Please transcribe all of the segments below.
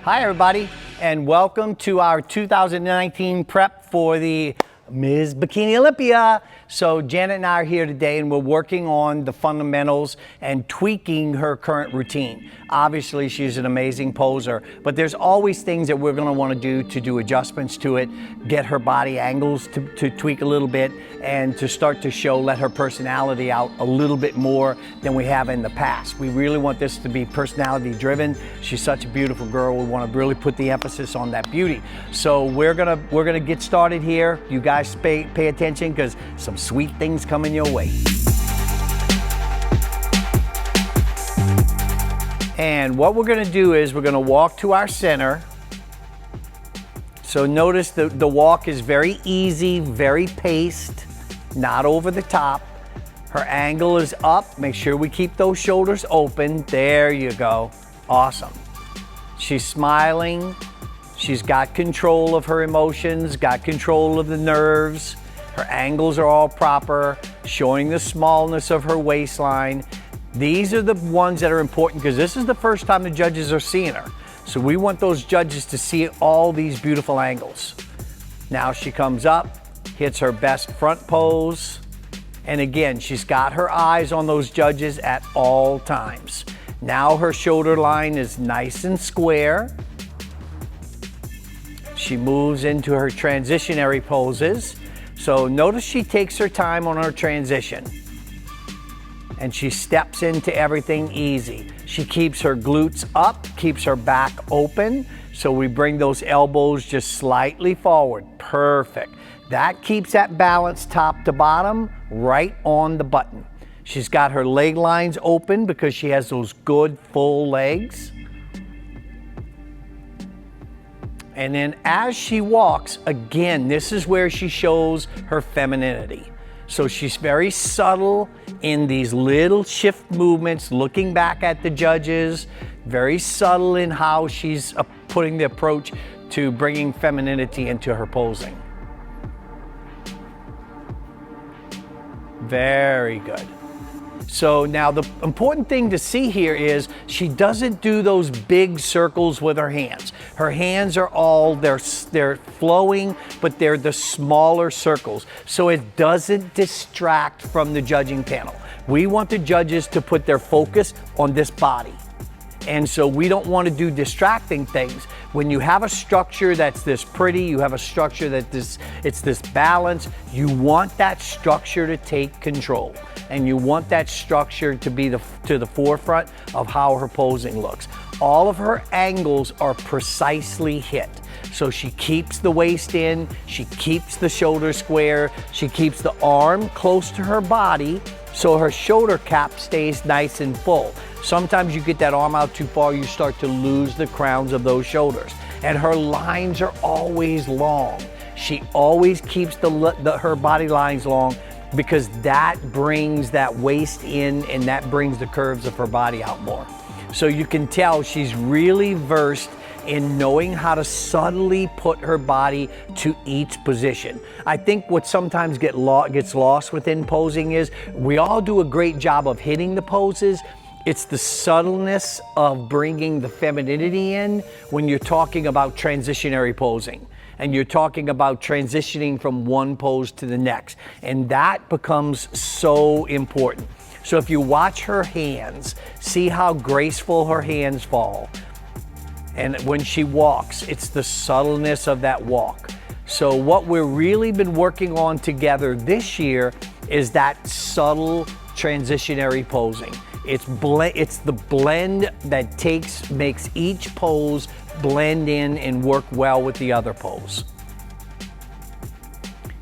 Hi everybody, and welcome to our 2019 prep for the Ms. Bikini Olympia. So Janet and I are here today and we're working on the fundamentals and tweaking her current routine. Obviously she's an amazing poser, but there's always things that we're gonna wanna do to do adjustments to it, get her body angles to tweak a little bit, and to start to show, let her personality out a little bit more than we have in the past. We really want this to be personality driven. She's such a beautiful girl. We wanna really put the emphasis on that beauty. So we're gonna get started here. You guys pay attention because some sweet things coming your way. And what we're gonna do is we're gonna walk to our center. So notice the walk is very easy, very paced, not over the top. Her angle is up. Make sure we keep those shoulders open. There you go. Awesome. She's smiling. She's got control of her emotions, got control of the nerves. Her angles are all proper, showing the smallness of her waistline. These are the ones that are important because this is the first time the judges are seeing her. So we want those judges to see all these beautiful angles. Now she comes up, hits her best front pose. And again, she's got her eyes on those judges at all times. Now her shoulder line is nice and square. She moves into her transitionary poses. So notice she takes her time on her transition. And she steps into everything easy. She keeps her glutes up, keeps her back open. So we bring those elbows just slightly forward. Perfect. That keeps that balance top to bottom right on the button. She's got her leg lines open because she has those good full legs. And then as she walks, again, this is where she shows her femininity. So she's very subtle in these little shift movements, looking back at the judges, very subtle in how she's putting the approach to bringing femininity into her posing. Very good. So now the important thing to see here is she doesn't do those big circles with her hands. Her hands are all, they're flowing, but they're the smaller circles. So it doesn't distract from the judging panel. We want the judges to put their focus on this body. And so we don't want to do distracting things. When you have a structure that's this pretty, you have a structure that it's this balance, you want that structure to take control. And you want that structure to be to the forefront of how her posing looks. All of her angles are precisely hit. So she keeps the waist in, she keeps the shoulder square, she keeps the arm close to her body, so her shoulder cap stays nice and full. Sometimes you get that arm out too far, you start to lose the crowns of those shoulders. And her lines are always long. She always keeps her body lines long because that brings that waist in and that brings the curves of her body out more. So you can tell she's really versed in knowing how to subtly put her body to each position. I think what sometimes gets lost within posing is we all do a great job of hitting the poses. It's the subtleness of bringing the femininity in when you're talking about transitionary posing and you're talking about transitioning from one pose to the next. And that becomes so important. So if you watch her hands, see how graceful her hands fall. And when she walks, it's the subtleness of that walk. So what we've really been working on together this year is that subtle transitionary posing. It's the blend that makes each pose blend in and work well with the other pose.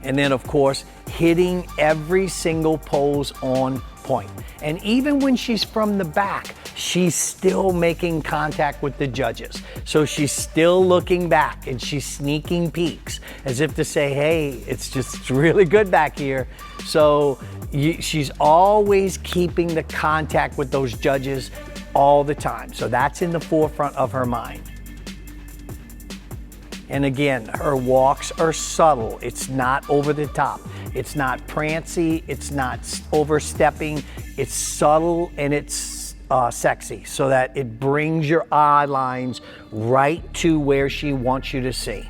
And then of course, hitting every single pose on point. And even when she's from the back, she's still making contact with the judges. So she's still looking back and she's sneaking peeks as if to say, hey, it's really good back here. So she's always keeping the contact with those judges all the time. So that's in the forefront of her mind. And again, her walks are subtle. It's not over the top. It's not prancy. It's not overstepping. It's subtle and it's sexy, so that it brings your eye lines right to where she wants you to see.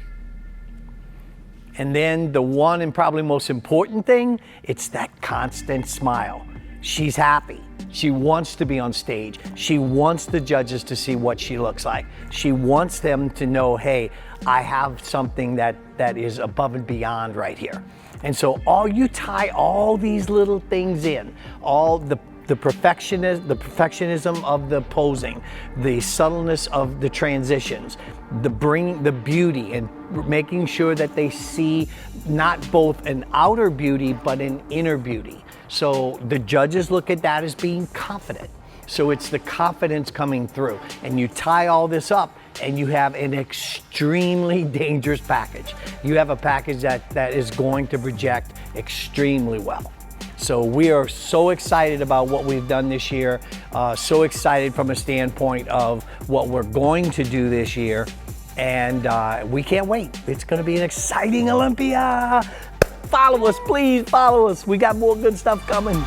And then the one and probably most important thing, it's that constant smile. She's happy. She wants to be on stage. She wants the judges to see what she looks like. She wants them to know, hey, I have something that is above and beyond right here. And so you tie all these little things in, all the perfectionism of the posing, the subtleness of the transitions, the beauty, and making sure that they see not both an outer beauty but an inner beauty. So the judges look at that as being confident. So it's the confidence coming through, and you tie all this up and you have an extremely dangerous package. You have a package that is going to project extremely well. So we are so excited about what we've done this year, so excited from a standpoint of what we're going to do this year, and we can't wait. It's gonna be an exciting Olympia. Follow us, please follow us. We got more good stuff coming.